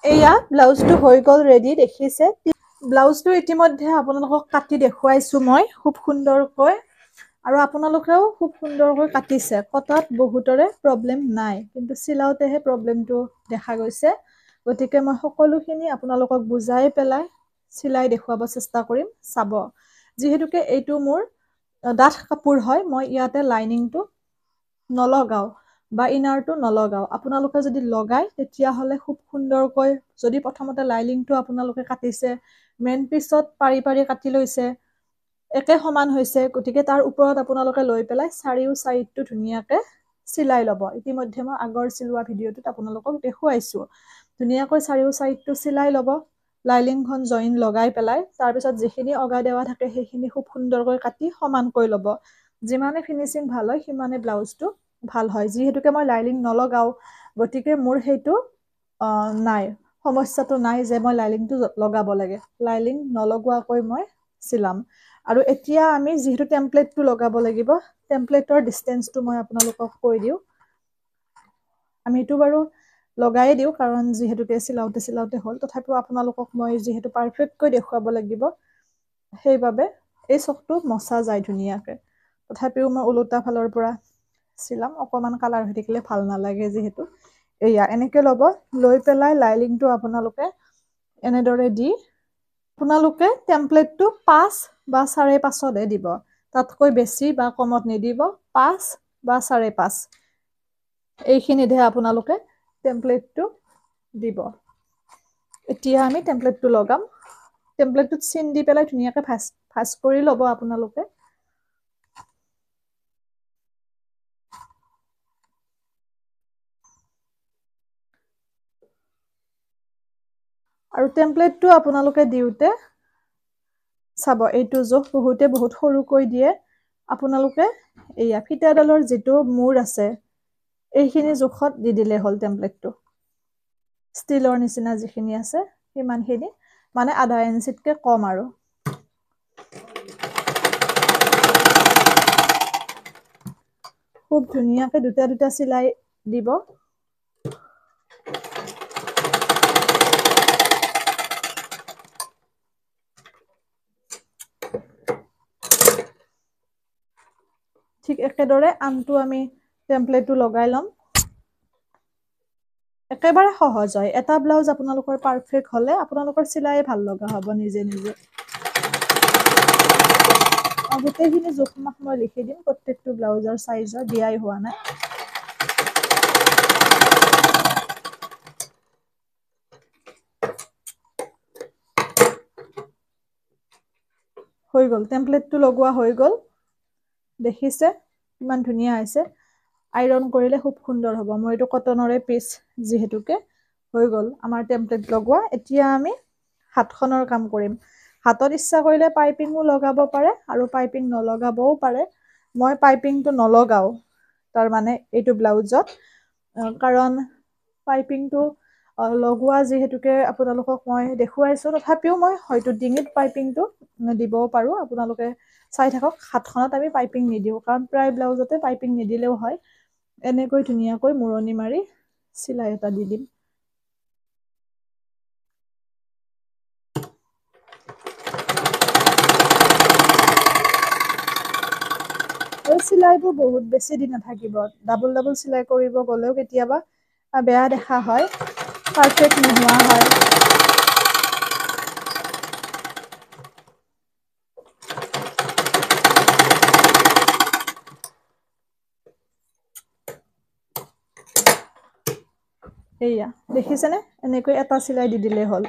এয়া ব্লাউজটো হৈ গল ৰেডি দেখিছে ব্লাউজটো ইতিমধ্যে আপোনালোকক কাটি দেখুৱাইছো মই খুব সুন্দৰকৈ আৰু আপোনালোকেও খুব সুন্দৰকৈ কাটিছে কটাত বহুতৰে প্ৰবলেম নাই কিন্তু সিলাউতেহে প্ৰবলেমটো দেখা গৈছে গতিকে মই সকলোখিনি আপোনালোকক বুজাই পেলাই সিলাই দেখুৱাব চেষ্টা কৰিম চাব যেহেতুকে এইটো মোৰ ডাঠ কাপোৰ হয় মই ইয়াতে লাইনিংটো নলগাও বা ইনাৰটো নলগাও আপোনালোকে যদি লগাই তেতিয়া হলে খুব সুন্দৰকৈ যদি প্ৰথমতে লাইনিংটো আপোনালোকে কাটিছে মেন পিছত পাৰি পাৰি কাটি লৈছে একে সমান হৈছে গতিকে তাৰ ওপৰত আপোনালোকে লৈ পেলাই চাৰিও সাইডটো ধুনিয়াকৈ সিলাই লব ইতিমধ্যে মই আগৰ সিলোৱা ভিডিওটোত আপোনালোকক দেখুৱাইছো ধুনিয়াকৈ চাৰিও সাইডটো সিলাই লব লাইনিংখন জইন লগাই পেলাই তাৰ পিছত যিখিনি অগা দেৱা থাকে সেইখিনি খুব সুন্দৰকৈ কাটি সমানকৈ লব যিমানে ফিনিশিং ভাল হয় সিমানে ব্লাউজটো ভাল হয় যেহেতুকে মই লাইনিং নলগাও গতিকে মোৰ হেতু নাই সমস্যাটো নাই যে মই লাইনিংটো লগাব লাগে লাইনিং নলগোৱাকৈ মই সিলাম আৰু এতিয়া আমি যেহেতু টেমপ্লেটটো লগাব লাগিব টেমপ্লেটৰ ডিসটেন্সটো মই আপোনালোকক কৈ দিও আমি এটো বাৰু লগাই দিও কাৰণ যেহেতুকে সিলাউতে হল তথাপিও আপোনালোকক মই যেহেতু পাৰফেক্ট কৈ দেখুৱাব লাগিব সেইবাবে এই চকটো মছা যায় ধুনিয়াকৈ তথাপিও মই উলুটা ফালৰ পৰা সিলাম অকমান কালাৰ হৈ থাকিলে ভাল নালাগে যেহেতু এয়া এনেকৈ লব লৈ পেলাই লাইনিংটো আপোনালোকে এনেদৰে দি আপোনালোকে টেমপ্লেটটো 5 বা 5.5 দিব তাতকৈ বেছি বা কমত নিদিব 5 বা 5.5 এইখিনিতে আপোনালোকে টেমপ্লেটটো দিব এতিয়া আমি টেমপ্লেটটো লগাম টেমপ্লেটটোত চিন দি পেলাই ধুনিয়াকৈ ভাঁজ কৰি লব আপোনালোকে আৰু টেমপ্লেটটো আপোনালোকে দিওতে চাব এইটো জোখ বহুত সৰুকৈ দিয়ে আপোনালোকে এয়া ফিটাডালৰ যেটো মূৰ আছে এইখিনি জোখত দি দিলে হল টেমপ্লেটটো ষ্টিলৰ নিচিনা যিখিনি আছে সিমানখিনি মানে আধা ইঞ্চিতকৈ কম আৰু খুব ধুনিয়াকৈ দুটা সিলাই দিব ঠিক একেদৰে আনটো আমি টেমপ্লেটটো লগাই লম একেবাৰে সহজ হয় এটা ব্লাউজ আপোনালোকৰ পাৰফেক্ট হলে আপোনালোকৰ সিলাই ভাল লগা হ'ব নিজে নিজে গোটেইখিনি জোখমাখ মই লিখি দিম প্ৰত্যেকটো ব্লাউজৰ সাইজৰ দিয়াই হোৱা নাই হৈ গল টেমপ্লেটটো লগোৱা হৈ গল দেখিছে ইমান ধুনিয়া হৈছে আইৰন কৰিলে খুব সুন্দৰ হ'ব মই এটো কটনৰে পিস যেহেতুকে হৈ গল আমাৰ টেমপ্লেট লগোৱা এতিয়া আমি হাতখনৰ কাম কৰিম হাতত ইচ্ছা কৰিলে পাইপিংও লগাব পাৰে আৰু পাইপিং নলগাবও পাৰে মই পাইপিংটো নলগাও তাৰ মানে এইটো ব্লাউজত কাৰণ পাইপিংটো লগোৱা যেহেতুকে আপোনালোকক মই দেখুৱাইছো তথাপিও মই হয়তো ডিঙিত পাইপিংটো দিবও পাৰো আপোনালোকে চাই থাকক হাতখনত আমি পাইপিং নিদিও কাৰণ প্ৰায় ব্লাউজতে পাইপিং নিদিলেও হয় এনেকৈ ধুনিয়াকৈ মুৰণি মাৰি সিলাই এটা দি দিম এই সিলাইবোৰ বহুত বেছি দিন নাথাকিব ডাবল সিলাই কৰিব গলেও কেতিয়াবা বেয়া দেখা হয় পাৰফেক্ট নোহোৱা হয় এয়া দেখিছেনে এনেকৈ এটা সিলাই দি দিলে হল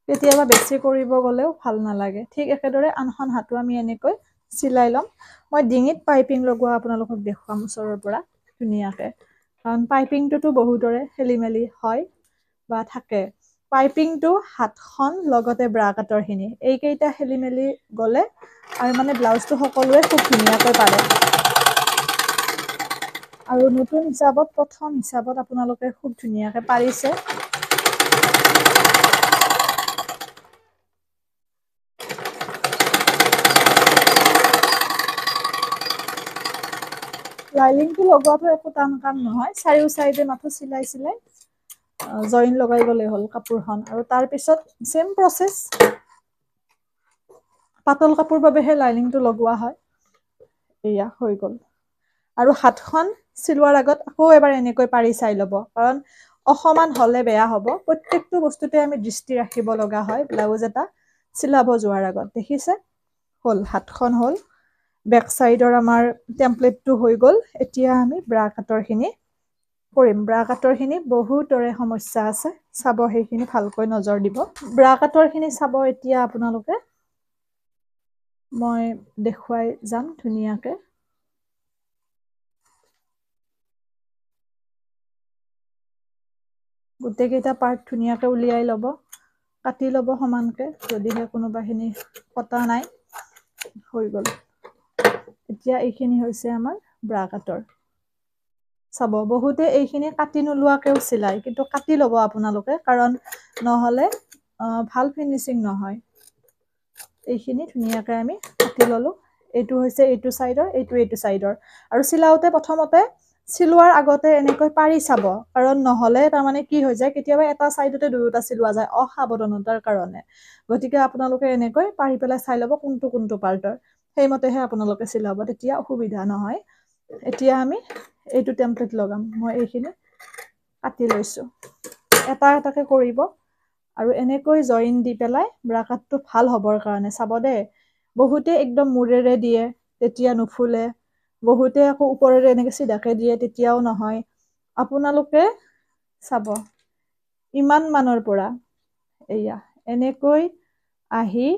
কেতিয়াবা বেছি কৰিব গলেও ভাল নালাগে ঠিক একেদৰে আনখন হাতও আমি এনেকৈ সিলাই লম মই ডিঙিত পাইপিং লগোৱা আপোনালোকক দেখুৱাম ওচৰৰ পৰা ধুনিয়াকৈ কাৰণ পাইপিংটো বহুতৰে খেলিমেলি হয় বা থাকে পাইপিংটো হাতখন লগতে ব্ৰা কাটৰখিনি এইকেইটা খেলিমেলি গলে আৰু মানে ব্লাউজটো সকলোৱে খুব ধুনিয়াকৈ পাৰে আৰু নতুন হিচাপত প্ৰথম হিচাপত আপোনালোকে খুব ধুনিয়াকৈ পাৰিছে লাইনিংটো লগোৱাটো একো টান কাম নহয় চাৰিও সাইডে মাত্ৰ সিলাই জইন লগাই গ'লে হ'ল কাপোৰখন আৰু তাৰ পিছত সেম প্ৰসেস পাতল কাপোৰ বাবেহে লাইনিংটো লগোৱা হয় এয়া হৈ গ'ল আৰু হাতখন চিলোৱাৰ আগত আকৌ এবাৰ এনেকৈ পাৰি চাই ল'ব কাৰণ অসমান হলে বেয়া হ'ব প্ৰত্যেকটো বস্তুতে আমি দৃষ্টি ৰাখিব লগা হয় ব্লাউজ এটা চিলাব যোৱাৰ আগত দেখিছে হ'ল হাতখন হ'ল বেক সাইডৰ আমাৰ টেমপ্লেটটো হৈ গ'ল এতিয়া আমি ব্ৰা কাটৰখিনি কৰিম ব্ৰা কাটৰখিনি বহুতৰে সমস্যা আছে চাব সেইখিনি ভালকৈ নজৰ দিব ব্ৰা কাটৰখিনি চাব এতিয়া আপোনালোকে মই দেখুৱাই যাম ধুনীয়াকে গোটেইকেইটা পাৰ্ট ধুনীয়াকে উলিয়াই ল'ব কাটি ল'ব সমানকে যদিহে কোনোবাখিনি কটা নাই হৈ গ'ল এতিয়া এইখিনি হৈছে আমাৰ ব্ৰা কাটৰ চাব বহুতে এইখিনি কাটি নোলোৱাকেও চিলাই কিন্তু কাটি ল'ব আপোনালোকে কাৰণ নহলে ভাল ফিনিশিং নহয় এইখিনি ধুনীয়াকে আমি কাটি ললো এইটো হৈছে এইটো সাইডৰ আৰু চিলাওতে প্ৰথমতে চিলোৱাৰ আগতে এনেকৈ পাৰি চাব কাৰণ নহলে তাৰ মানে কি হৈ যায় কেতিয়াবা এটা সাইডতে দুয়োটা চিলোৱা যায় অসাৱধানতাৰ কাৰণে গতিকে আপোনালোকে এনেকৈ পাৰি পেলাই চাই ল'ব কোনটো পাৰ্টৰ সেইমতেহে আপোনালোকে চিলাব তেতিয়া অসুবিধা নহয় এতিয়া আমি এইটো টেমপ্লেট লগাম মই এইখিনি কাটি লৈছো এটা এটাকে কৰিব আৰু এনেকৈ জইন দি পেলাই ব্ৰাকাটটো ভাল হ'বৰ কাৰণে চাব দে বহুতে একদম মুৰেৰে দিয়ে তেতিয়া নুফুলে বহুতে আকৌ ওপৰেৰে এনেকে সিধাকে দিয়ে তেতিয়াও নহয় আপোনালোকে চাব ইমান মানৰ পৰা এয়া এনেকৈ আহি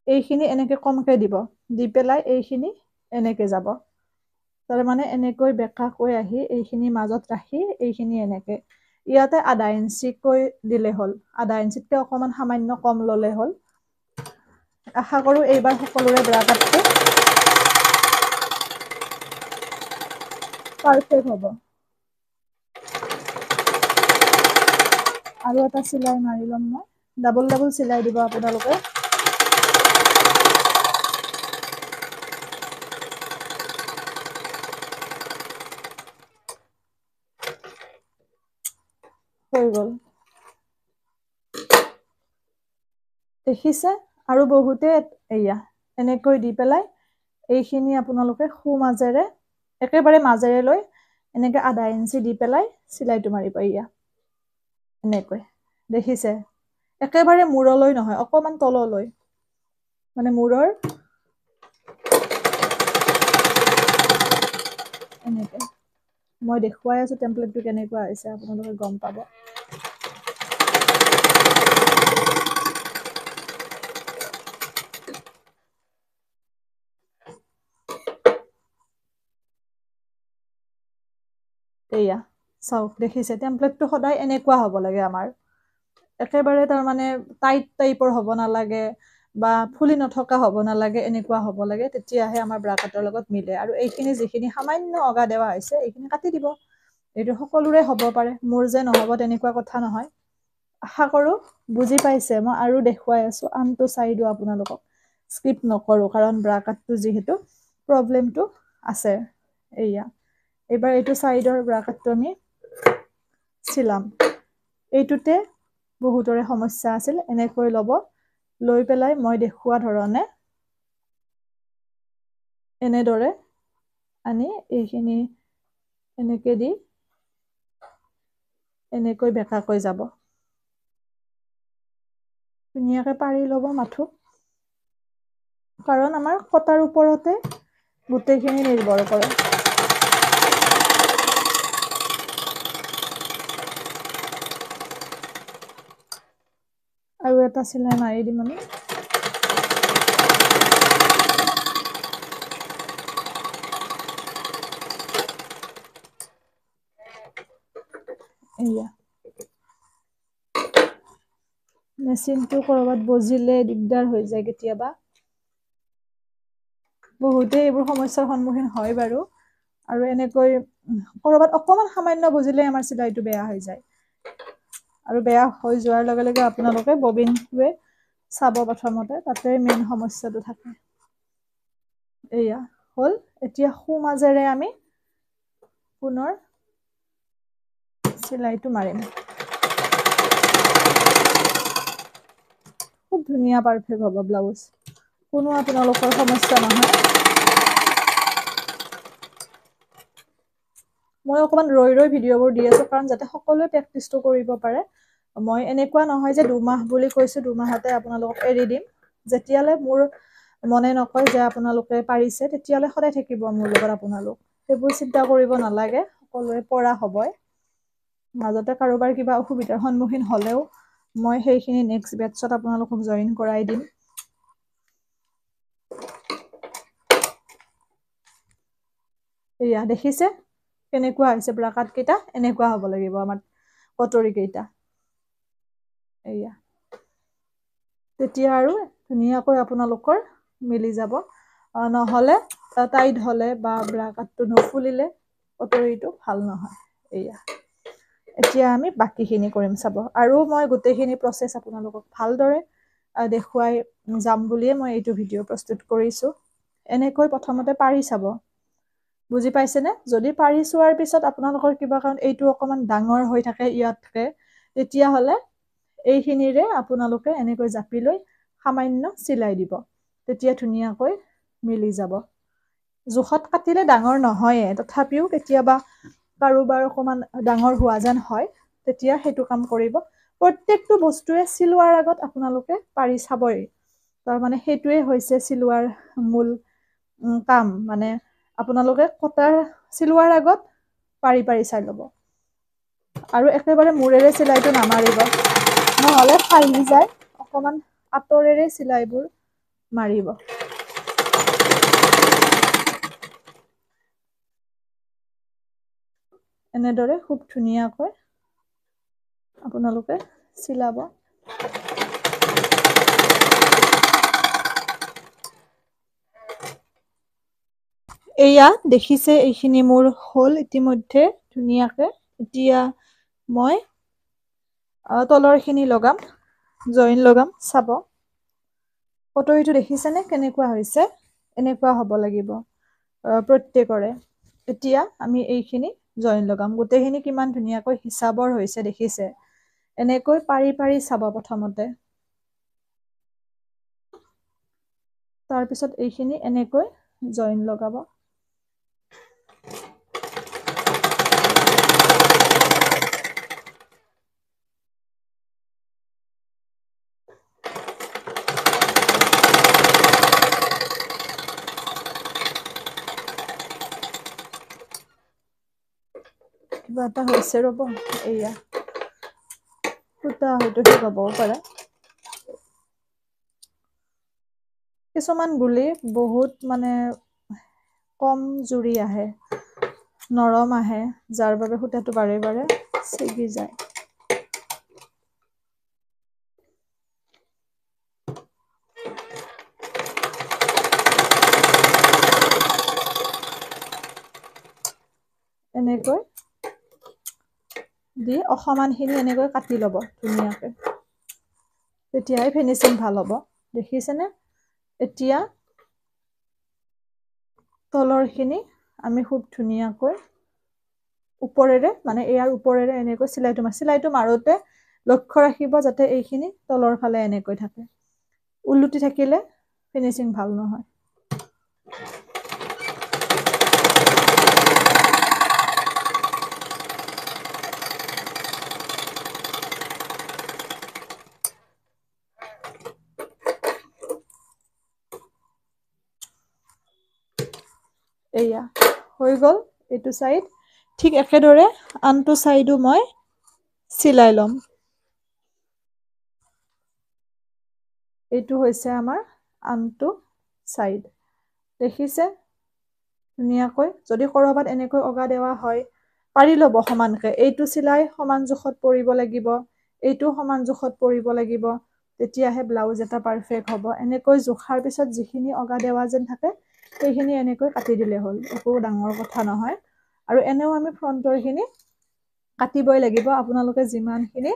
এইখিনি এনেকে কমকে দিব দি পেলাই এইখিনি এনেকে যাব তাৰ মানে এনেকৈ বেকাকৈ আহি এইখিনি মাজত ৰাখি এইখিনি এনেকে ইয়াতে আধা ইঞ্চিকৈ দিলে হ'ল আধা ইঞ্চিতকে অকমান সামান্য কম ললে হ'ল আশা কৰো এইবাৰ সকলোৰে ব্ৰা কাটটো পাৰফেক্ট হ'ব আৰু এটা চিলাই মাৰি ল'ম মই ডাবল চিলাই দিব আপোনালোকে হৈ গ'ল দেখিছে আৰু বহুতে এয়া এনেকৈ দি পেলাই এইখিনি আপোনালোকে খু মাজেৰে একেবাৰে মাজেৰে লৈ এনেকে আধা ইঞ্চি দি পেলাই চিলাইটো মাৰিব এয়া এনেকৈ দেখিছে একেবাৰে মূৰলৈ নহয় অকমান তললৈ মানে মূৰৰ এনেকে মই দেখুৱাই আছো টেমপ্লেটটো কেনেকুৱা হৈছে আপোনালোকে গম পাব এয়া চাওক দেখিছে টেমপ্লেটটো সদায় এনেকুৱা হ'ব লাগে আমাৰ একেবাৰে তাৰ মানে টাইট টাইপৰ হ'ব নালাগে বা ফুলি নথকা হ'ব নালাগে এনেকুৱা হ'ব লাগে তেতিয়াহে আমাৰ ব্ৰা কাটৰ লগত মিলে আৰু এইখিনি যিখিনি সামান্য অগা দেৱা হৈছে এইখিনি কাটি দিব এইটো সকলোৰে হ'ব পাৰে মোৰ যে নহ'ব তেনেকুৱা কথা নহয় আশা কৰো বুজি পাইছে মই আৰু দেখুৱাই আছো আনটো চাইডো আপোনালোকক স্কিপ নকৰো কাৰণ ব্ৰা কাটটো যিহেতু প্ৰবলেমটো আছে এয়া এবাৰ এইটো সাইডৰ ব্ৰা কাটটো আমি চিলাম এইটোতে বহুতৰে সমস্যা আছিল এনেকৈ ল'ব লৈ পেলাই মই দেখুৱা ধৰণে এনেদৰে আনি এইখিনি এনেকে দি এনেকৈ বেকাকৈ যাব ধুনীয়াকে পাৰি ল'ব মাথো কাৰণ আমাৰ কটাৰ ওপৰতে গোটেইখিনি নিৰ্ভৰ কৰে আৰু এটা চিলাই মাৰি দিম আমি এয়া মেচিনটো কৰবাত বজিলে দিগদাৰ হৈ যায় কেতিয়াবা বহুতে এইবোৰ সমস্যাৰ সন্মুখীন হয় বাৰু আৰু এনেকৈ কৰবাত অকমান সামান্য বজিলে আমাৰ চিলাইটো বেয়া হৈ যায় আৰু বেয়া হৈ যোৱাৰ লগে লগে আপোনালোকে ববিনটোৱে চাব প্ৰথমতে তাতে মেইন সমস্যাটো থাকে এয়া হ'ল এতিয়া খু মাজেৰে আমি পুনৰ চিলাইটো মাৰিম ধুনীয়া পাৰফেক্ট হ'ব ব্লাউজ কোনো আপোনালোকৰ সমস্যা নহয় মই অকমান ৰৈ ভিডিঅ'বোৰ দি আছো কাৰণ যাতে সকলোৱে প্ৰেক্টিছটো কৰিব পাৰে মই এনেকুৱা নহয় যে 2 মাহ বুলি কৈছো 2 মাহতে আপোনালোকক এৰি দিম যেতিয়ালে মোৰ মনে নকয় যে আপোনালোকে পাৰিছে তেতিয়ালে সদায় থাকিব মোৰ লগত আপোনালোক সেইবোৰ চিন্তা কৰিব নালাগে সকলোৱে পৰা হ'বই মাজতে কাৰোবাৰ কিবা অসুবিধাৰ সন্মুখীন হ'লেও মই সেইখিনি নেক্সট বেটছত আপোনালোকক জয়েন কৰাই দিম এয়া দেখিছে কেনেকুৱা হৈছে ব্ৰাকাট কেইটা এনেকুৱা হ'ব লাগিব আমাৰ কটৰি কেইটা এয়া তেতিয়া আৰু ধুনীয়াকৈ আপোনালোকৰ মিলি যাব নহলে টাইট হলে বা ব্ৰাকাটটো নফুলিলে কটৰিটো ভাল নহয় এয়া এতিয়া আমি বাকিখিনি কৰিম চাব আৰু মই গোটেইখিনি প্ৰসেস আপোনালোকক ভালদৰে দেখুৱাই যাম বুলিয়ে মই এইটো ভিডিঅ' প্ৰস্তুত কৰিছো এনেকৈ প্ৰথমতে পাৰি চাব বুজি পাইছেনে যদি পাৰি চোৱাৰ পিছত আপোনালোকৰ কিবা কাৰণ এইটো অকমান ডাঙৰ হৈ থাকে ইয়াতকে তেতিয়া হলে এইখিনিৰে আপোনালোকে এনেকৈ জাপি লৈ সামান্য চিলাই দিব তেতিয়া ধুনীয়াকৈ মিলি যাব জোখত কাটিলে ডাঙৰ নহয়ে তথাপিও কেতিয়াবা কাৰোবাৰ অকমান ডাঙৰ হোৱা যেন হয় তেতিয়া হেতু কাম কৰিব প্ৰত্যেকটো বস্তুৱে চিলোৱাৰ আগত আপোনালোকে পাৰি চাবই তাৰ মানে হেতুৱে হৈছে চিলোৱাৰ মূল কাম মানে আপোনালোকে কটাৰ চিলোৱাৰ আগত পাৰি চাই ল'ব আৰু একেবাৰে মূৰেৰে চিলাইটো নামাৰিব নহলে ফালি যায় অকমান আতৰেৰে চিলাইবোৰ মাৰিব এনেদৰে খুব ধুনীয়াকৈ আপোনালোকে চিলাব এয়া দেখিছে এইখিনি মোৰ হল ইতিমধ্যে ধুনীয়াকে এতিয়া মই তলৰখিনি লগাম জইন লগাম চাব কটৰিটো দেখিছেনে কেনেকুৱা হৈছে এনেকুৱা হ'ব লাগিব প্ৰত্যেকৰে এতিয়া আমি এইখিনি জইন লগাম গোটেইখিনি কিমান ধুনীয়াকৈ হিচাবৰ হৈছে দেখিছে এনেকৈ পাৰি চাব প্ৰথমতে তাৰ পিছত এইখিনি এনেকৈ জইন লগাব কিবা এটা হৈছে ৰব এয়া ফুটা হয়তো ঠিক হ'বও পাৰে কিছুমান গুলি বহুত মানে কম জুৰি আহে নৰম আহে যাৰ বাবে সূতাটো বাৰে ছিগি যায় এনেকৈ দি অসমানখিনি এনেকৈ কাটি ল'ব ধুনীয়াকৈ তেতিয়াই ফিনিশিং ভাল হ'ব দেখিছেনে এতিয়া তলৰখিনি আমি খুব ধুনীয়াকৈ ওপৰেৰে মানে ইয়াৰ ওপৰেৰে এনেকৈ চিলাইটো মাৰোতে লক্ষ্য ৰাখিব যাতে এইখিনি তলৰ ফালে এনেকৈ থাকে উলুটি থাকিলে ফিনিশিং ভাল নহয় এয়া হৈ গল এইটো সাইড ঠিক একেদৰে আনটো সাইডো মই চিলাই লম এইটো হৈছে আমাৰ আনটো সাইড দেখিছে ধুনীয়াকৈ যদি কৰবাত এনেকৈ অগা দেৱা হয় পাৰি ল'ব সমানকে এইটো চিলাই সমান জোখত পৰিব লাগিব এইটো সমান জোখত পৰিব লাগিব তেতিয়াহে ব্লাউজ এটা পাৰফেক্ট হ'ব এনেকৈ জোখাৰ পিছত যিখিনি অগা দেৱা যেন থাকে সেইখিনি এনেকৈ কাটি দিলে হ'ল একো ডাঙৰ কথা নহয় আৰু এনেও আমি ফ্ৰন্টৰখিনি কাটিবই লাগিব আপোনালোকে যিমানখিনি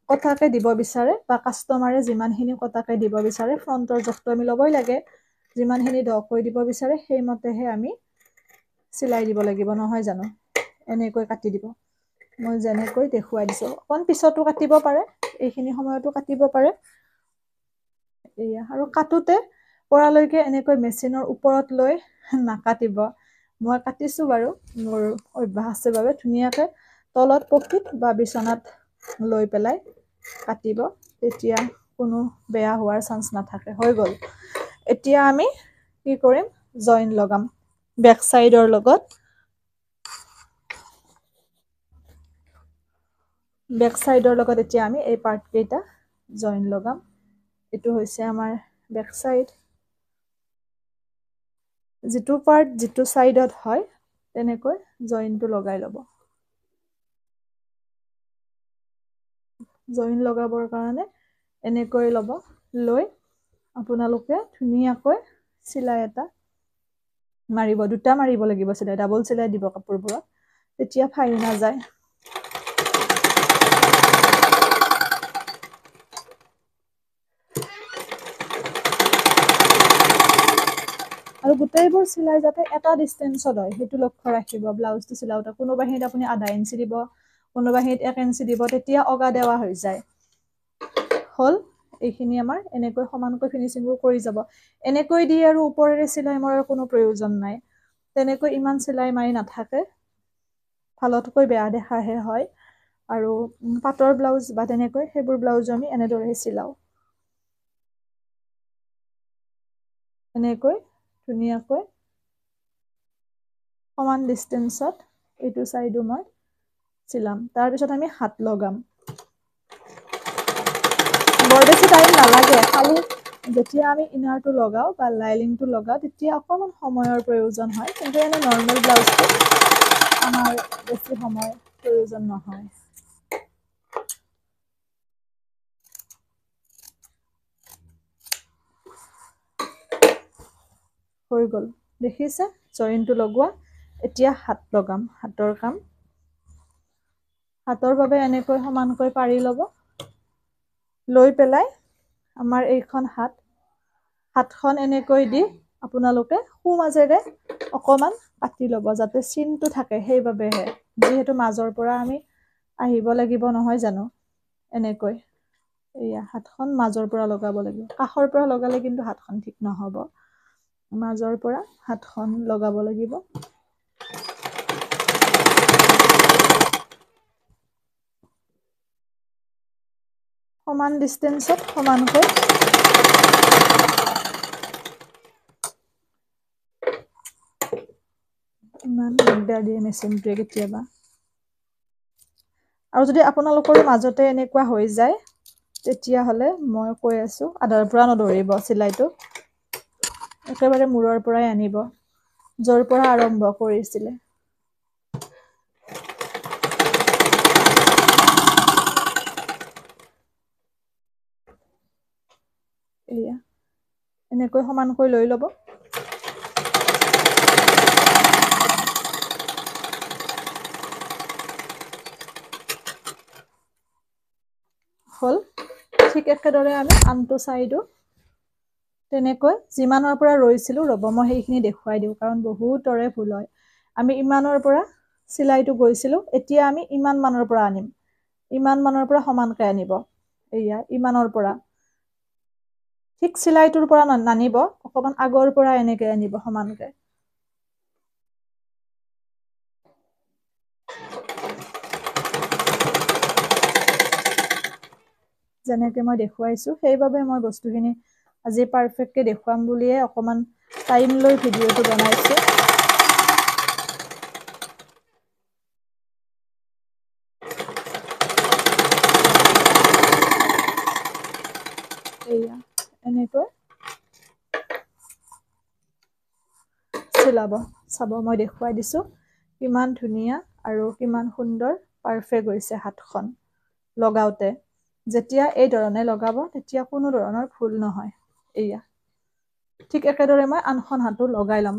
কথাকে দিব বিচাৰে বা কাস্টমাৰে যিমানখিনি কথাকে দিব বিচাৰে ফ্ৰন্টৰ জোখটো আমি ল'বই লাগে যিমানখিনি দকৈ দিব বিচাৰে সেইমতেহে আমি চিলাই দিব লাগিব নহয় জানো এনেকৈ কাটি দিব মই যেনেকৈ দেখুৱাই দিছো অকন পিছতো কাটিব পাৰে এইখিনি সময়তো কাটিব পাৰে এয়া আৰু কাটোতে পৰালৈকে এনেকৈ মেচিনৰ ওপৰত লৈ নাকাটিব মই কাটিছো বাৰু মোৰ অভ্যাস আছে বাবে ধুনীয়াকৈ তলত পকিত বা বিছনাত লৈ পেলাই কাটিব তেতিয়া কোনো বেয়া হোৱাৰ চান্স নাথাকে হৈ গ'ল এতিয়া আমি কি কৰিম জইন লগাম বেক সাইডৰ লগত বেক সাইডৰ লগত এতিয়া আমি এই পাৰ্ট কেইটা জইন লগাম এটো হৈছে আমাৰ বেক সাইড যেটো পাৰ্ট যেটো সাইডত হয় তেনেকৈ জইনটো লগাই লব জইন লগাবৰ কাৰণে এনেকৈ লব লৈ আপোনালোকে ধুনীয়াকৈ চিলাই এটা মাৰিব দুটা মাৰিব লাগিব চিলাই ডাবল চিলাই দিব কাপোৰবোৰত তেতিয়া ফাইল নাযায় আৰু গোটেইবোৰ চিলাই যাতে এটা ডিসটেন্সত হয় হেতু লক্ষ্য ৰাখিব ব্লাউজটো চিলাউতে কোনোবাহিত আপুনি আধা ইঞ্চি দিব কোনোবাহিত 1 ইঞ্চি দিব তেতিয়া অগা দেৱা হৈ যায় হল এইখিনি আমাৰ এনেকৈ সমানকৈ ফিনিশিংবোৰ কৰি যাব এনেকৈ দি আৰু ওপৰেৰে চিলাই মৰাৰ কোনো প্ৰয়োজন নাই তেনেকৈ ইমান চিলাই মাৰি নাথাকে ভালতকৈ বেয়া দেখাহে হয় আৰু পাটৰ ব্লাউজ বা তেনেকৈ হেবোৰ ব্লাউজ আমি এনেদৰে চিলাও এনেকৈ ধুনীয়াকৈ সমান ডিসটেন্সত এইটো সাইডো মই চিলাম তাৰ পিছত আমি হাত লগাম বৰ বেছি টাইম নালাগে খালি যেতিয়া আমি ইনাৰটো লগাও বা লাইলিংটো লগাও তেতিয়া অকমান সময়ৰ প্ৰয়োজন হয় কিন্তু এনে নৰমাল ব্লাউজটো আমাৰ বেছি সময় প্ৰয়োজন নহয় হৈ গল দেখিছে জইনটো লগোৱা এতিয়া হাত লগাম হাতৰ কাম হাতৰ বাবে এনেকৈ সমানকৈ পাৰি লব লৈ পেলাই আমাৰ এইখন হাতখন এনেকৈ দি আপোনালোকে খু মাজেৰে অকমান কাটি লব যাতে চিনটো থাকে সেইবাবেহে যেহেতু মাজৰ পৰা আমি আহিব লাগিব নহয় জানো এনেকৈ এয়া হাতখন মাজৰ পৰা লগাব লাগিব কাখৰ পৰা লগালে কিন্তু হাতখন ঠিক নহব মাজৰ পৰা হাতখন লগাব লাগিব সমান ডিসটেন্সত সমানকৈ ইমান দিগদাৰ দিয়ে মেচিনটোৱে কেতিয়াবা আৰু যদি আপোনালোকৰ মাজতে এনেকুৱা হৈ যায় তেতিয়া হলে মই কৈ আছো আধাৰ পৰা নধৰিব চিলাইটো একেবাৰে মূৰৰ পৰাই আনিব যৰ পৰা আৰম্ভ কৰিছিলে এয়া এনেকৈ সমানকৈ লৈ লব হল ঠিক একেদৰে আমি আনটো সাইডো তেনেকৈ যিমানৰ পৰা ৰৈছিলো ৰব মই সেইখিনি দেখুৱাই দিও কাৰণ বহুতৰে ভুল হয় আমি ইমানৰ পৰা চিলাইটো গৈছিলো এতিয়া আমি ইমান মানৰ পৰা আনিম ইমান মানৰ পৰা সমানকৈ আনিব এয়া ইমানৰ পৰা ঠিক চিলাইটোৰ পৰা নানিব অকমান আগৰ পৰা এনেকৈ আনিব সমানকৈ যেনেকৈ মই দেখুৱাইছো সেইবাবে মই বস্তুখিনি আজি পাৰফেক্টলি দেখুৱাম বুলিয়ে অকমান টাইম লৈ ভিডিওটো বনাইছো এয়া এনেকৈ চিলাব চাব মই দেখুৱাই দিছো কিমান ধুনীয়া আৰু কিমান সুন্দৰ পাৰফেক্ট হৈছে হাতখন লগাওতে যেতিয়া এই ধৰণে লগাব তেতিয়া কোনো ধৰণৰ ভুল নহয় এয়া ঠিক একেদৰে মই আনখন হাতো লগাই লম